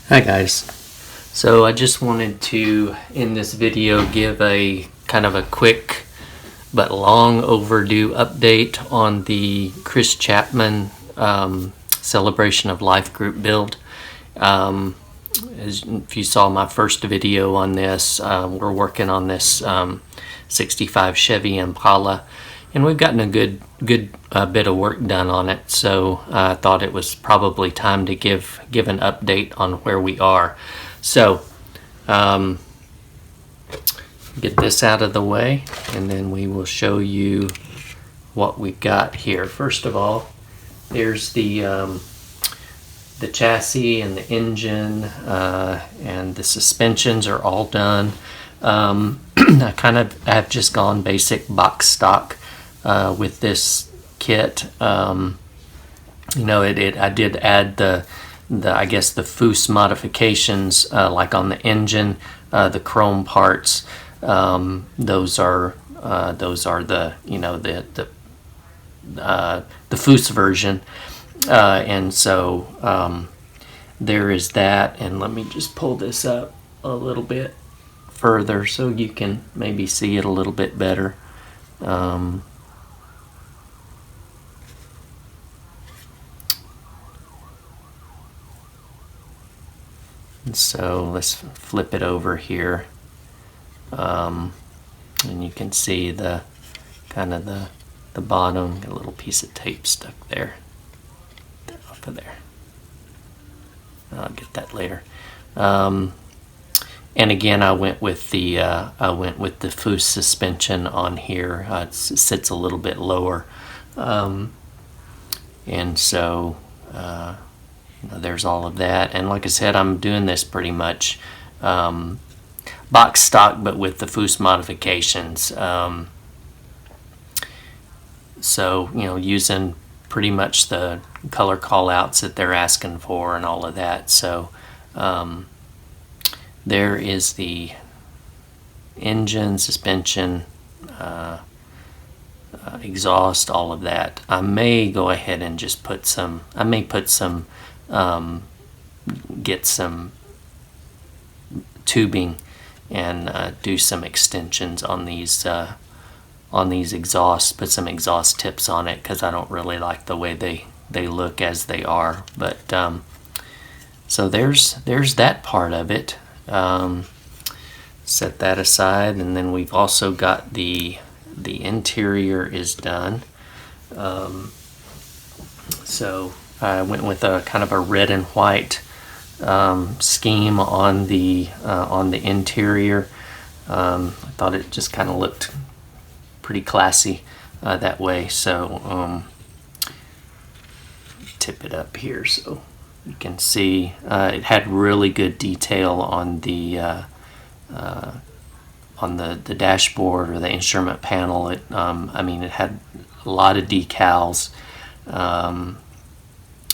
Hi guys. So I just wanted to, in this video, give a kind of a quick but long overdue update on the Chris Chapman Celebration of Life group build. If you saw my first video on this, we're working on this 65 Chevy Impala, and we've gotten a good bit of work done on it. So I thought it was probably time to give an update on where we are. So get this out of the way, and then we will show you what we've got here. First of all, there's the chassis and the engine and the suspensions are all done. I have just gone basic box stock with this kit. I did add the I guess the Foose modifications, like on the engine, the chrome parts. Those are the the Foose version. And so there is that, and let me just pull this up a little bit further so you can maybe see it a little bit better. So let's flip it over here, and you can see the kind of the bottom, a little piece of tape stuck there. Off of there. I'll get that later. And again, I went with the Foose suspension on here. It sits a little bit lower, and so there's all of that. And like I said, I'm doing this pretty much box stock, but with the Foose modifications. So using pretty much the color call outs that they're asking for and all of that. So there is the engine, suspension, exhaust, all of that. I may go ahead and just put some, get some tubing and do some extensions on these exhausts, put some exhaust tips on it, because I don't really like the way they look as they are. But so there's that part of it. Set that aside, and then we've also got the interior is done. So I went with a kind of a red and white scheme on the interior. I thought it just kind of looked pretty classy that way. So tip it up here so you can see it had really good detail on the dashboard or the instrument panel. It it had a lot of decals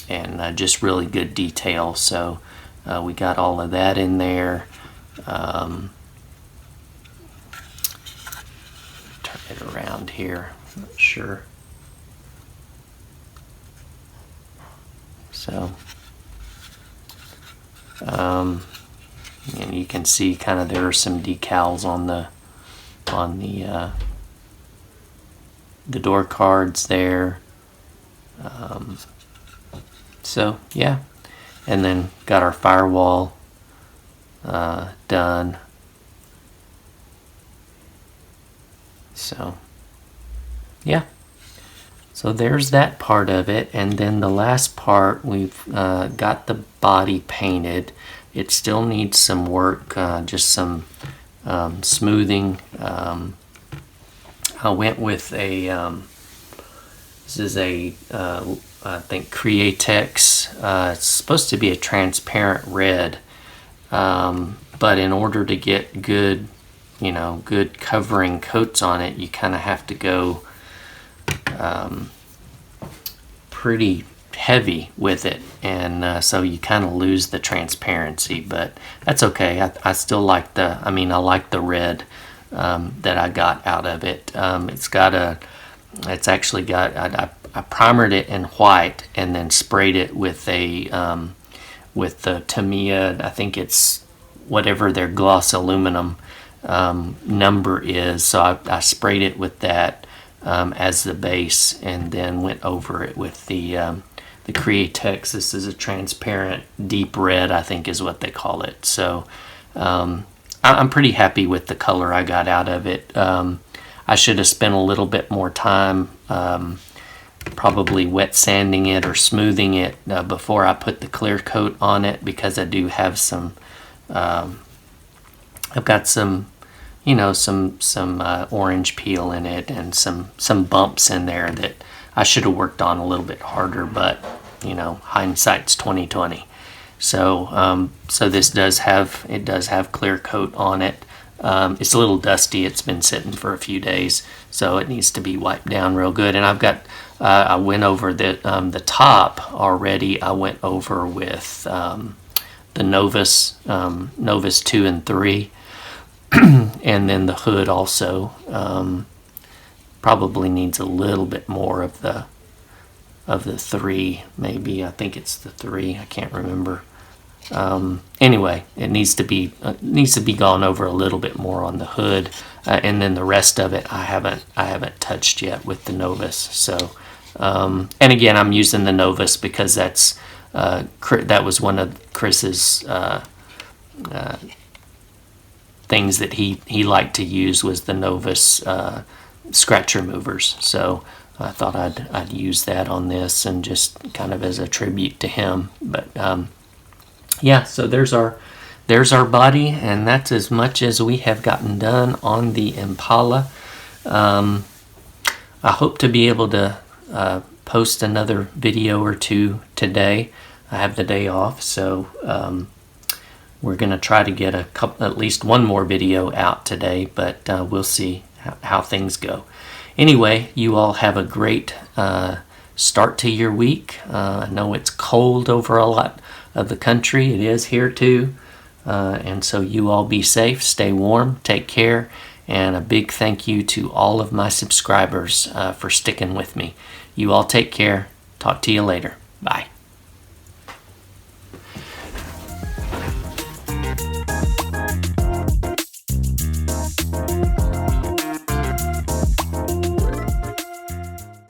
and just really good detail. So we got all of that in there. Turn it around here. I'm not sure. So and you can see kind of there are some decals on the door cards there. So yeah, and then got our firewall done. So yeah, so there's that part of it. And then the last part, we've got the body painted. It still needs some work, just some smoothing. I went with a this is a I think Createx. It's supposed to be a transparent red, but in order to get good covering coats on it, you kind of have to go pretty heavy with it, and so you kind of lose the transparency, but that's okay. I still like I like the red that I got out of it. It's actually got, I primered it in white and then sprayed it with a with the Tamiya. I think it's whatever their gloss aluminum number is. So I sprayed it with that as the base, and then went over it with the Createx. This is a transparent deep red, I think is what they call it. So I'm pretty happy with the color I got out of it. I should have spent a little bit more time probably wet sanding it or smoothing it before I put the clear coat on it, because I do have some I've got some orange peel in it, and some bumps in there that I should have worked on a little bit harder, but hindsight's 20/20. So so this does have clear coat on it. It's a little dusty. It's been sitting for a few days, so it needs to be wiped down real good. And I've got I went over the top already. I went over with the Novus 2 and 3, and then the hood also probably needs a little bit more of the 3, maybe. I think it's the 3. I can't remember. Anyway, it needs to be gone over a little bit more on the hood, and then the rest of it I haven't touched yet with the Novus. So, and again, I'm using the Novus because that was one of Chris's things that he liked to use, was the Novus scratch removers. So I thought I'd use that on this, and just kind of as a tribute to him. But yeah, so there's our body, and that's as much as we have gotten done on the Impala. I hope to be able to post another video or two today. I have the day off, so we're going to try to get at least one more video out today, but we'll see how things go. Anyway, you all have a great start to your week. I know it's cold over a lot of the country. It is here too. And so you all be safe, stay warm, take care, and a big thank you to all of my subscribers for sticking with me. You all take care. Talk to you later. Bye.